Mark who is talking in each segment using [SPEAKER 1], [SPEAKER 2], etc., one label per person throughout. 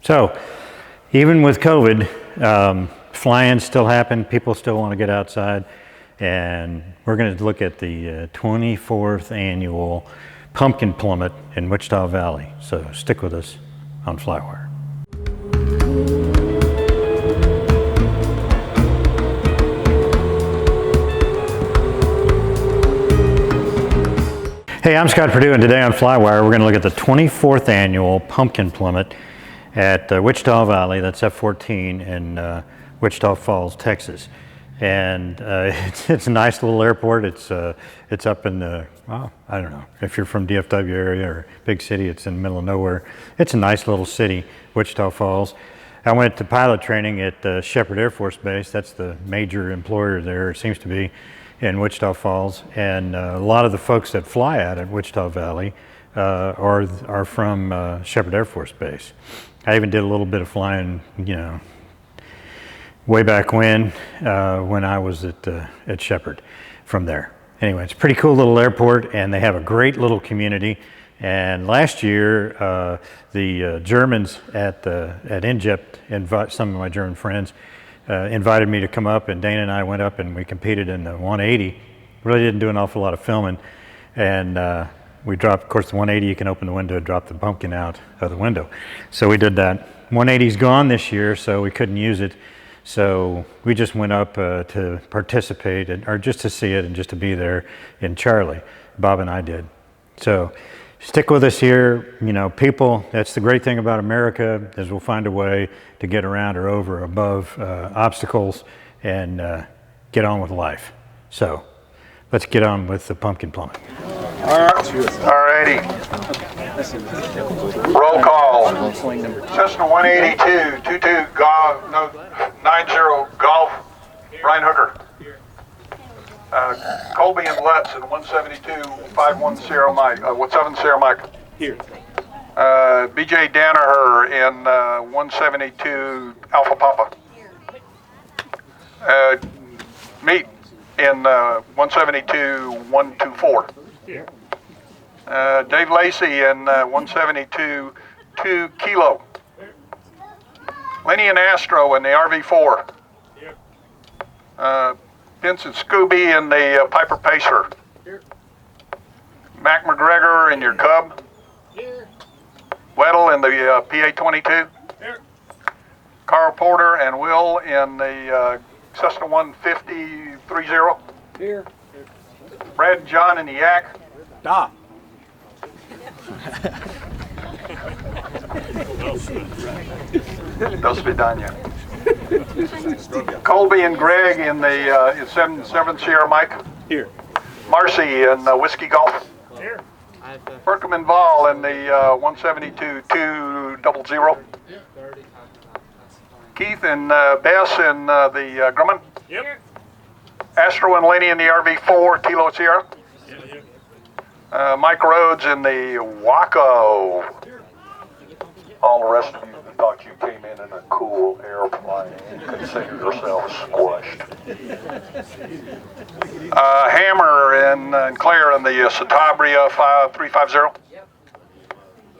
[SPEAKER 1] So, even with COVID, flying still happen. People still want to get outside, and we're going to look at the 24th annual Pumpkin Plummet in Wichita Valley. So stick with us on FlyWire. Hey, I'm Scott Purdue, and today on FlyWire we're going to look at the 24th annual Pumpkin Plummet at Wichita Valley. That's F-14 in Wichita Falls, Texas. And it's a nice little airport. It's up in the, well, I don't know, if you're from DFW area or big city, it's in the middle of nowhere. It's a nice little city, Wichita Falls. I went to pilot training at Shepherd Air Force Base. That's the major employer there, it seems to be, in Wichita Falls. And a lot of the folks that fly out at Wichita Valley are from Shepherd Air Force Base. I even did a little bit of flying, way back when I was at Shepherd from there. Anyway, it's a pretty cool little airport, and they have a great little community. And last year, the Germans at NJEP, some of my German friends, invited me to come up, and Dana and I went up and we competed in the 180. Really didn't do an awful lot of filming, and we dropped, of course, the 180, you can open the window, drop the pumpkin out of the window. So we did that. 180's gone this year, so we couldn't use it. So we just went up to participate, or just to see it and just to be there in Charlie. Bob and I did. So stick with us here. People, that's the great thing about America, is we'll find a way to get around or over, above obstacles and get on with life. So let's get on with the Pumpkin Plummet.
[SPEAKER 2] All righty. Roll call. Cessna 182, 22 golf, no, 90 golf, Brian Hooker. Colby and Lutz at 172, 510 Mike, 70 Mike. Here. BJ Danaher in 172 Alpha Papa. Meet in 172, 124. Here. Dave Lacey in 172, 2 Kilo. Lenny and Astro in the RV4. Vincent Scooby in the Piper Pacer. Mac McGregor in your Cub. Weddle in the PA-22. Carl Porter and Will in the Cessna 150 30. Here. Brad and John in the Yak.
[SPEAKER 3] Da.
[SPEAKER 2] Do Svidanya. Colby and Greg in the 7 Sierra Mike.
[SPEAKER 3] Here.
[SPEAKER 2] Marcy in Whiskey Golf. Here. Berkham and Vol in the 172 200. Keith and Bess in the Grumman.
[SPEAKER 3] Yep.
[SPEAKER 2] Astro and Lenny in the RV4 Kilo Sierra. Mike Rhodes in the Waco. All the rest of you that thought you came in a cool airplane, consider yourselves squished. Hammer and Claire in the Satabria 350.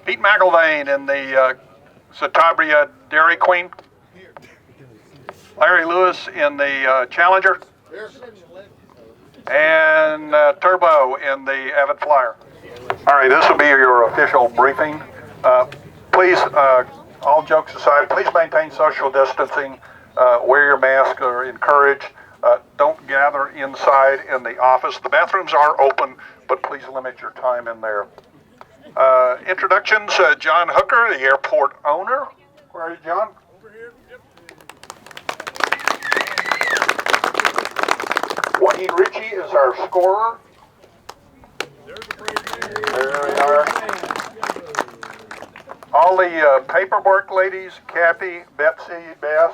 [SPEAKER 2] Pete McIlvain in the Satabria Dairy Queen. Larry Lewis in the Challenger. And Turbo in the Avid Flyer. All right, this will be your official briefing. Please, all jokes aside, please maintain social distancing. Wear your mask or encouraged. Don't gather inside in the office. The bathrooms are open, but please limit your time in there. Introductions, John Hooker, the airport owner. Where are you, John? Over here. Yep. Joaquin Ritchie is our scorer. There we are. All the paperwork ladies, Kathy, Betsy, Bess,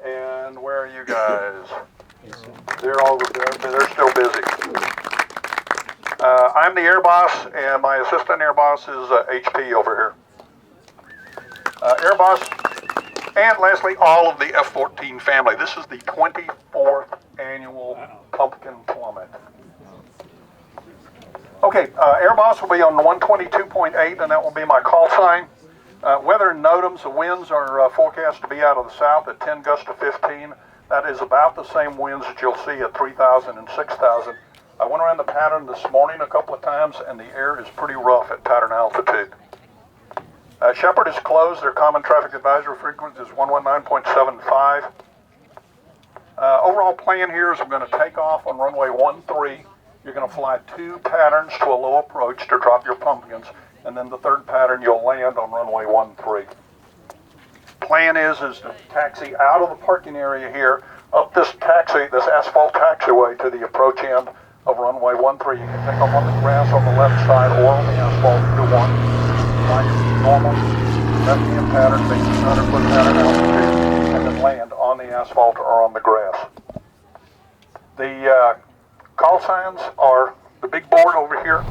[SPEAKER 2] and where are you guys? They're all they're still busy. I'm the air boss, and my assistant air boss is HP over here. Air boss, and lastly, all of the F-14 family. This is the 24th annual Pumpkin Plummet. Okay, air boss will be on 122.8, and that will be my call sign. Weather and NOTAMs, the winds are forecast to be out of the south at 10 gusts to 15. That is about the same winds that you'll see at 3,000 and 6,000. I went around the pattern this morning a couple of times, and the air is pretty rough at pattern altitude. Shepherd is closed. Their common traffic advisory frequency is 119.75. Overall plan here is I'm going to take off on runway 13. You're going to fly 2 patterns to a low approach to drop your pumpkins, and then the 3rd pattern you'll land on runway 13. Plan is to taxi out of the parking area here, up this asphalt taxiway to the approach end of runway 13. You can take off on the grass on the left side or on the asphalt either one. Fly your normal left-hand pattern, making 100-foot pattern altitude, and then land on the asphalt or on the grass. The call signs are the big board over here.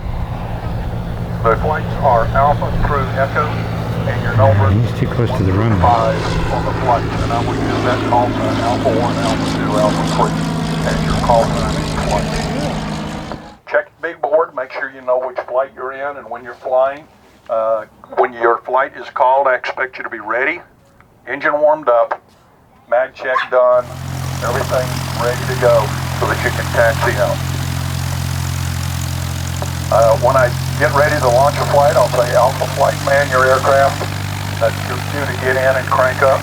[SPEAKER 2] The flights are Alpha through Echo, and your number
[SPEAKER 1] He's too close to the runway.
[SPEAKER 2] 5 on the flight, and I will use that call sign Alpha 1, Alpha 2, Alpha 3 as your call sign each flight. Check the big board, make sure you know which flight you're in and when you're flying. When your flight is called, I expect you to be ready, engine warmed up, mag check done, everything ready to go so that you can taxi out. When I get ready to launch a flight, I'll say Alpha Flight Man your aircraft. That's your cue to get in and crank up.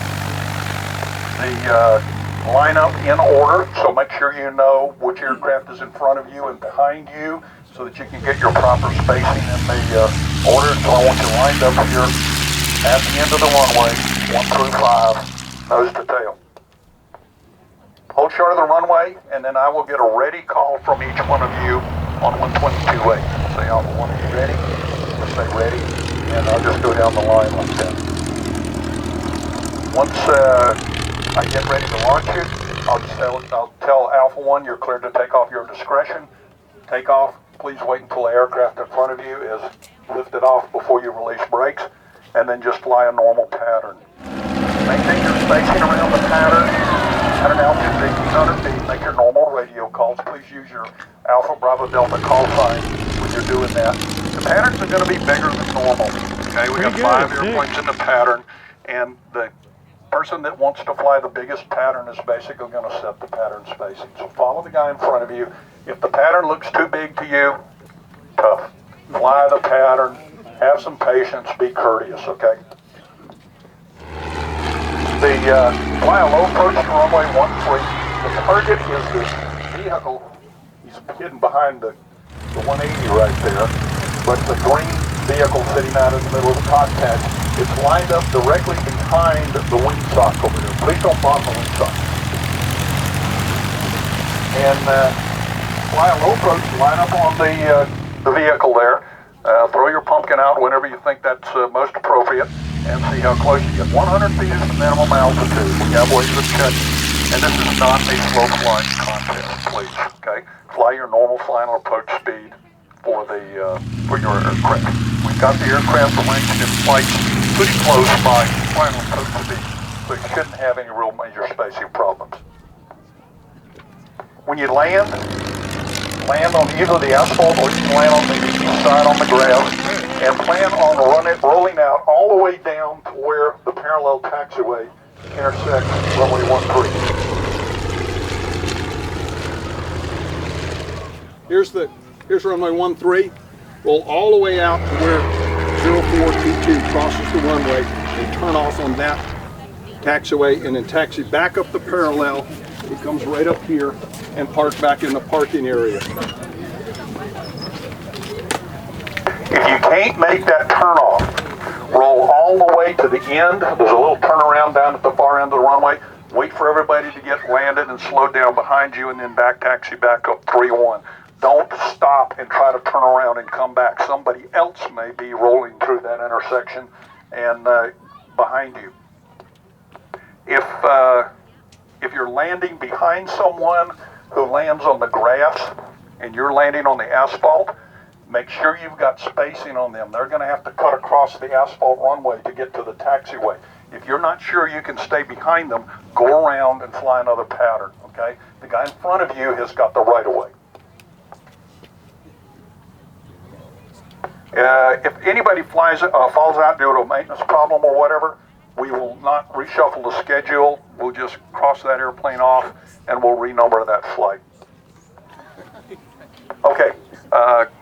[SPEAKER 2] The line up in order, so make sure you know which aircraft is in front of you and behind you so that you can get your proper spacing in the order. So I want you lined up here at the end of the runway, 1 through 5, nose to tail. Hold short of the runway, and then I will get a ready call from each one of you on 122.8. Say Alpha 1, are you ready? Just say ready, and I'll just go down the line like that. Once I get ready to launch you, I'll tell Alpha 1 you're cleared to take off your discretion. Take off. Please wait until the aircraft in front of you is lifted off before you release brakes, and then just fly a normal pattern. Maintain your spacing around the pattern. Pattern altitude 1,800 feet. Make your normal radio calls. Please use your Alpha Bravo Delta call sign when you're doing that. The patterns are going to be bigger than normal. Okay, we got 5 airplanes in the pattern, and the person that wants to fly the biggest pattern is basically going to set the pattern spacing. So follow the guy in front of you. If the pattern looks too big to you, tough. Fly the pattern. Have some patience. Be courteous, okay? Fly a low approach to runway 13. The target is this vehicle. He's hidden behind the 180 right there. But the green vehicle sitting out in the middle of the cockpit, it's lined up directly behind the windsock over there. Please don't bomb the windsock. And fly a low approach, line up on the vehicle there. Throw your pumpkin out whenever you think that's most appropriate, and see how close you get. 100 feet is the minimum altitude. We have ways of checking, and this is not a slow flying contest, please. Okay, fly your normal final approach speed for your aircraft. We've got the aircraft arranged in flight pretty close by final approach speed, so you shouldn't have any real major spacing problems. When you land on either the asphalt or you can land on the east side on the grass, and plan on rolling out all the way down to where the parallel taxiway intersects runway 13.
[SPEAKER 3] Here's runway 13. Roll all the way out to where 0422 crosses the runway and turn off on that taxiway, and then taxi back up the parallel. It comes right up here and park back in the parking area.
[SPEAKER 2] If you can't make that turnoff, roll all the way to the end. There's a little turnaround down at the far end of the runway. Wait for everybody to get landed and slow down behind you, and then back taxi back up 3-1. Don't stop and try to turn around and come back. Somebody else may be rolling through that intersection and behind you. If you're landing behind someone who lands on the grass and you're landing on the asphalt, make sure you've got spacing on them. They're going to have to cut across the asphalt runway to get to the taxiway. If you're not sure you can stay behind them, go around and fly another pattern, okay? The guy in front of you has got the right of way. If anybody falls out due to a maintenance problem or whatever, we will not reshuffle the schedule. We'll just cross that airplane off and we'll renumber that flight. Okay,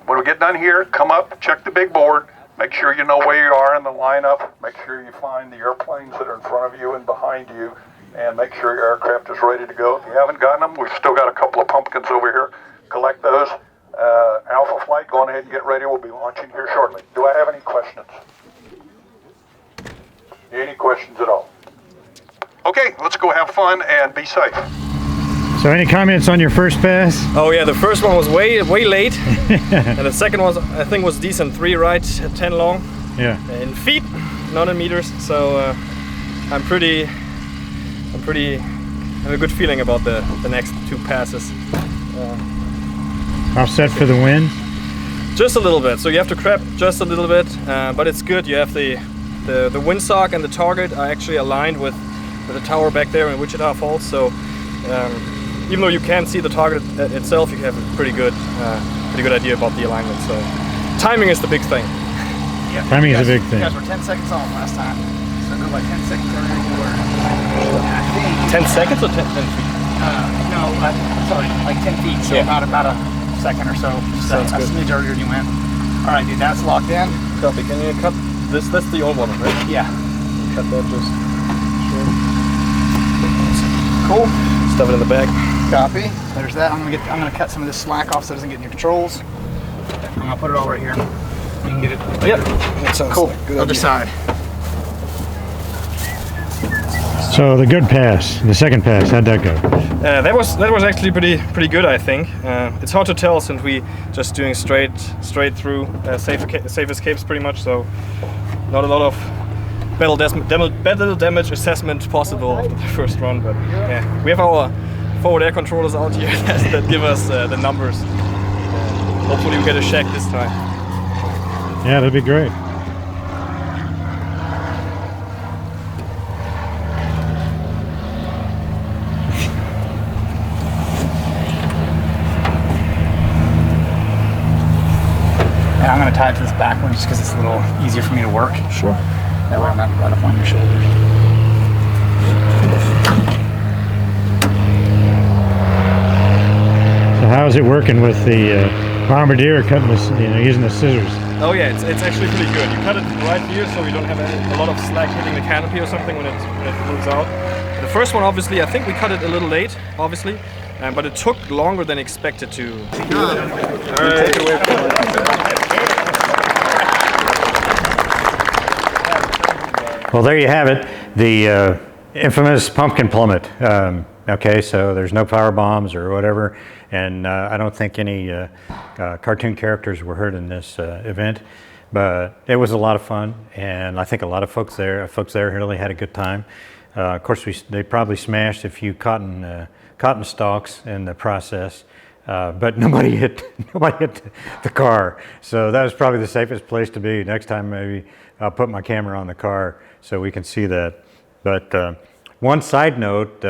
[SPEAKER 2] when we get done here, come up, check the big board, make sure you know where you are in the lineup, make sure you find the airplanes that are in front of you and behind you, and make sure your aircraft is ready to go. If you haven't gotten them, we've still got a couple of pumpkins over here. Collect those. Alpha Flight, go on ahead and get ready. We'll be launching here shortly. Do I have any questions? Any questions at all? Okay, let's go have fun and be safe.
[SPEAKER 1] So any comments on your first pass?
[SPEAKER 4] Oh yeah, the first one was way late, and the second one I think was decent. 3 right, 10 long.
[SPEAKER 1] Yeah.
[SPEAKER 4] In feet, not in meters. So I have a good feeling about the next 2 passes.
[SPEAKER 1] Offset for the wind?
[SPEAKER 4] Just a little bit. So you have to crab just a little bit, but it's good. You have the windsock and the target are actually aligned with the tower back there in Wichita Falls. So even though you can't see the target itself, you have a pretty good idea about the alignment. So timing is the big thing.
[SPEAKER 5] Yeah,
[SPEAKER 1] Timing is a big thing.
[SPEAKER 5] You guys were 10 seconds off last time. So go by 10 seconds earlier than you were. I think.
[SPEAKER 4] 10 seconds or 10 feet?
[SPEAKER 5] No, sorry, like 10 feet. So
[SPEAKER 4] Yeah.
[SPEAKER 5] about a second or so.
[SPEAKER 4] Sounds
[SPEAKER 5] a
[SPEAKER 4] good.
[SPEAKER 5] smidge earlier than you went. All right, dude, that's locked in.
[SPEAKER 4] Copy. Can you cut this? That's the old one, right?
[SPEAKER 5] Yeah.
[SPEAKER 4] Cut that just.
[SPEAKER 5] Cool.
[SPEAKER 4] Stuff it in the bag.
[SPEAKER 5] Copy. There's that. I'm gonna cut some of this slack off so it doesn't get in your controls. I'm gonna put it all right here. You can get it.
[SPEAKER 4] Yep. That sounds
[SPEAKER 5] Cool.
[SPEAKER 4] like a good
[SPEAKER 5] Other
[SPEAKER 4] idea.
[SPEAKER 5] side.
[SPEAKER 1] So the good pass, the second pass, how'd that go?
[SPEAKER 4] That was actually pretty good, I think. It's hard to tell since we just doing straight through safe escapes pretty much. So not a lot of battle damage assessment possible after the first run. But yeah, we have our forward air controllers out here that give us the numbers. Hopefully we get a check this time.
[SPEAKER 1] Yeah, that'd be great.
[SPEAKER 5] And I'm gonna tie it to this back one just because it's a little easier for me to work.
[SPEAKER 4] Sure.
[SPEAKER 5] That way I'm not right up on your shoulders.
[SPEAKER 1] So how's it working with the bombardier cutting this, using the scissors?
[SPEAKER 4] Oh yeah, it's actually pretty good. You cut it right here so you don't have a lot of slack hitting the canopy or something when it moves out. The first one, obviously, I think we cut it a little late, obviously, but it took longer than expected to. All right.
[SPEAKER 1] Well, there you have it, the infamous pumpkin plummet. Okay, so there's no power bombs or whatever, and I don't think any cartoon characters were hurt in this event, but it was a lot of fun, and I think a lot of folks there really had a good time. Of course, they probably smashed a few cotton stalks in the process, but nobody hit the car, so that was probably the safest place to be. Next time, maybe I'll put my camera on the car so we can see that. But one side note,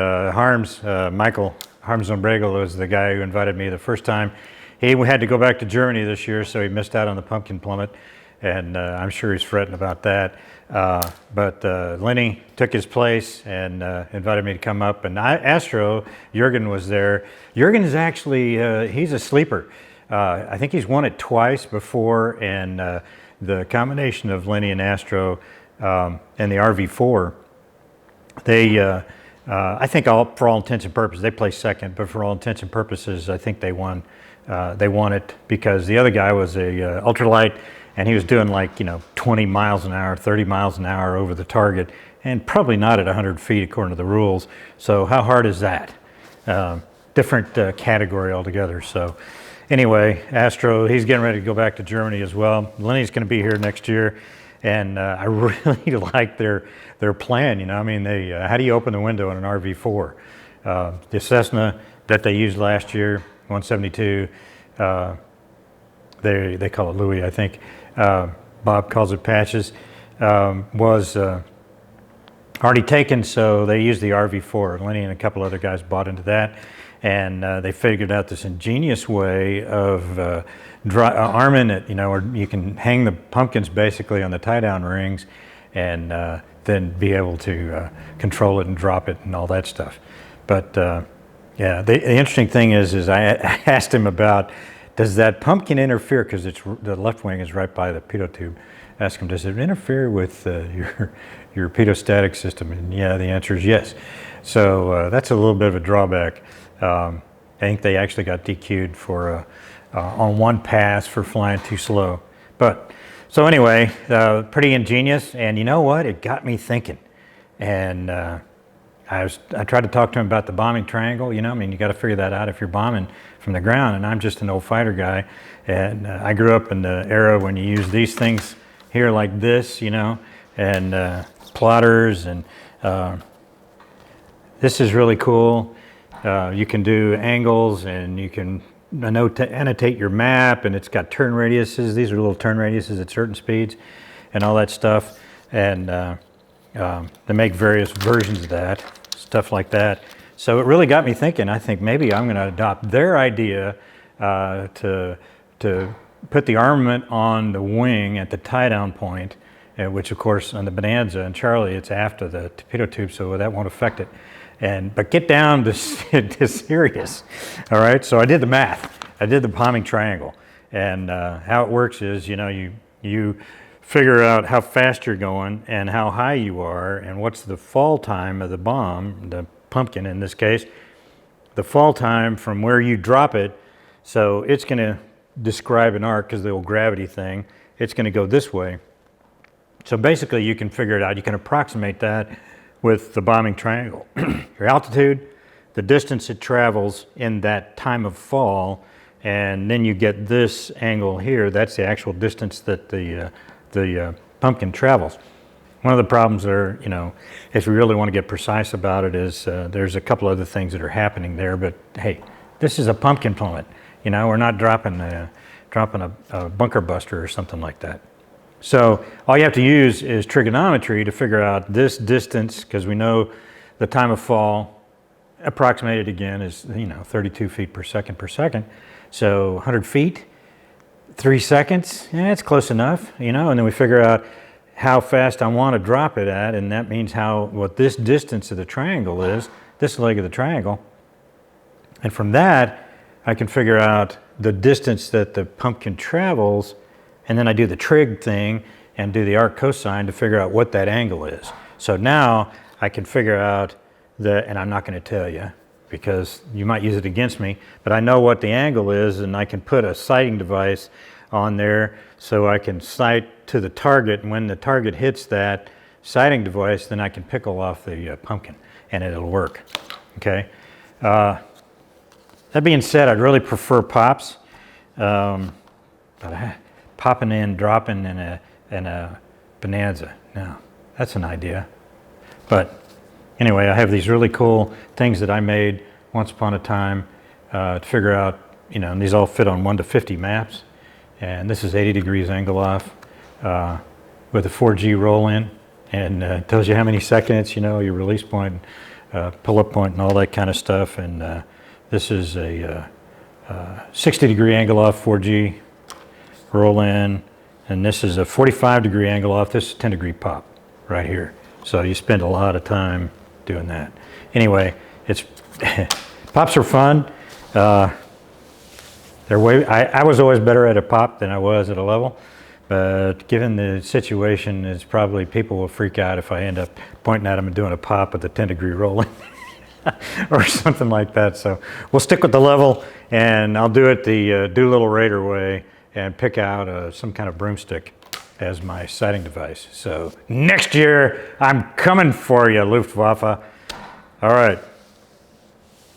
[SPEAKER 1] Michael Harms-Zombrego was the guy who invited me the first time. He had to go back to Germany this year, so he missed out on the pumpkin plummet, and I'm sure he's fretting about that. But Lenny took his place and invited me to come up, and Astro, Jürgen was there. Jürgen is actually, he's a sleeper. I think he's won it twice before, and the combination of Lenny and Astro and the RV4, they, I think for all intents and purposes, they placed second, but for all intents and purposes, I think they won. They won it because the other guy was a ultralight, and he was doing like 20 miles an hour, 30 miles an hour over the target, and probably not at 100 feet according to the rules. So how hard is that? Different category altogether. So anyway, Astro, he's getting ready to go back to Germany as well. Lenny's going to be here next year, and I really like their plan. I mean, how do you open the window in an RV4? The Cessna that they used last year, 172. They call it Louis, I think. Bob calls it Patches. Was already taken, so they used the RV4. Lenny and a couple other guys bought into that. And they figured out this ingenious way of arming it, you know, or you can hang the pumpkins basically on the tie-down rings and then be able to control it and drop it and all that stuff. But yeah, the interesting thing is I asked him about, does that pumpkin interfere, because the left wing is right by the pitot tube. I asked him, does it interfere with your pitot-static system? And yeah, the answer is yes. So that's a little bit of a drawback. I think they actually got DQ'd for on one pass for flying too slow. But so anyway, pretty ingenious. And you know what? It got me thinking. And I tried to talk to him about the bombing triangle. You know, I mean, you got to figure that out if you're bombing from the ground. And I'm just an old fighter guy. And I grew up in the era when you use these things here like this, you know, and plotters. And this is really cool. You can do angles, and you can annotate your map, and it's got turn radiuses. These are little turn radiuses at certain speeds and all that stuff. And they make various versions of that, stuff like that. So it really got me thinking. I think maybe I'm going to adopt their idea to put the armament on the wing at the tie-down point, which of course on the Bonanza and Charlie, it's after the torpedo tube, so that won't affect it. But get down to serious, all right? So I did the math. I did the bombing triangle. And how it works is, you know, you figure out how fast you're going and how high you are and what's the fall time of the bomb, the pumpkin in this case, the fall time from where you drop it. So it's going to describe an arc, because the old gravity thing, it's going to go this way. So basically you can figure it out. You can approximate that with the bombing triangle. Your altitude, the distance it travels in that time of fall, and then you get this angle here. That's the actual distance that the pumpkin travels. One of the problems there, you know, if we really want to get precise about it, is there's a couple other things that are happening there. But hey, this is a pumpkin plummet. You know, we're not dropping a bunker buster or something like that. So all you have to use is trigonometry to figure out this distance, because we know the time of fall, approximated again, is, you know, 32 feet per second per second. So 100 feet, 3 seconds, yeah, it's close enough, you know. And then we figure out how fast I want to drop it at, and that means what this distance of the triangle is, this leg of the triangle. And from that, I can figure out the distance that the pumpkin travels. And then I do the trig thing and do the arc cosine to figure out what that angle is. So now I can figure out and I'm not going to tell you because you might use it against me, but I know what the angle is, and I can put a sighting device on there so I can sight to the target, and when the target hits that sighting device, then I can pickle off the pumpkin and it'll work. Okay. That being said, I'd really prefer pops. Popping in, dropping in a Bonanza. No, that's an idea. But anyway, I have these really cool things that I made once upon a time to figure out, you know, and these all fit on 1 to 50 maps. And this is 80 degrees angle off with a 4G roll in, and tells you how many seconds, you know, your release point, pull-up point, and all that kind of stuff. And this is a 60 degree angle off 4G. Roll in, and this is a 45 degree angle off. This is 10 degree pop right here. So you spend a lot of time doing that. Anyway, it's pops are fun. I was always better at a pop than I was at a level, but given the situation, it's probably people will freak out if I end up pointing at them and doing a pop with a 10 degree roll in or something like that. So we'll stick with the level, and I'll do it the Doolittle Raider way and pick out some kind of broomstick as my sighting device. So next year, I'm coming for you, Luftwaffe. All right.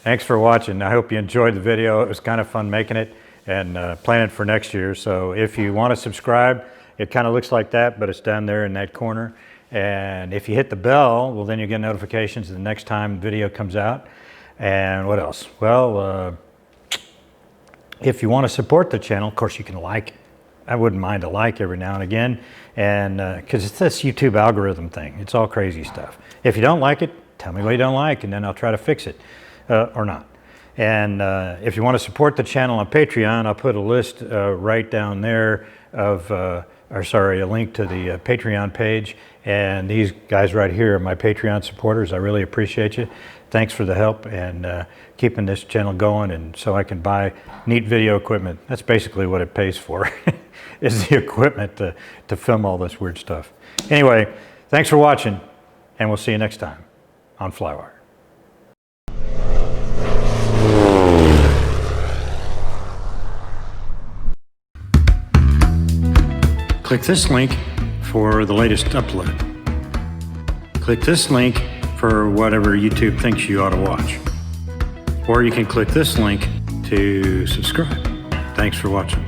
[SPEAKER 1] Thanks for watching. I hope you enjoyed the video. It was kind of fun making it and planning for next year. So if you want to subscribe, it kind of looks like that, but it's down there in that corner. And if you hit the bell, well, then you get notifications the next time the video comes out. And what else? Well, if you want to support the channel, of course you can like it. I wouldn't mind a like every now and again, and because it's this YouTube algorithm thing. It's all crazy stuff. If you don't like it, tell me what you don't like, and then I'll try to fix it, or not. And if you want to support the channel on Patreon, I'll put a list right down there of, a link to the Patreon page. And these guys right here are my Patreon supporters. I really appreciate you. Thanks for the help and keeping this channel going, and so I can buy neat video equipment. That's basically what it pays for, is the equipment to film all this weird stuff. Anyway, thanks for watching, and we'll see you next time on FlyWire. Click this link for the latest upload. Click this link for whatever YouTube thinks you ought to watch. Or you can click this link to subscribe. Thanks for watching.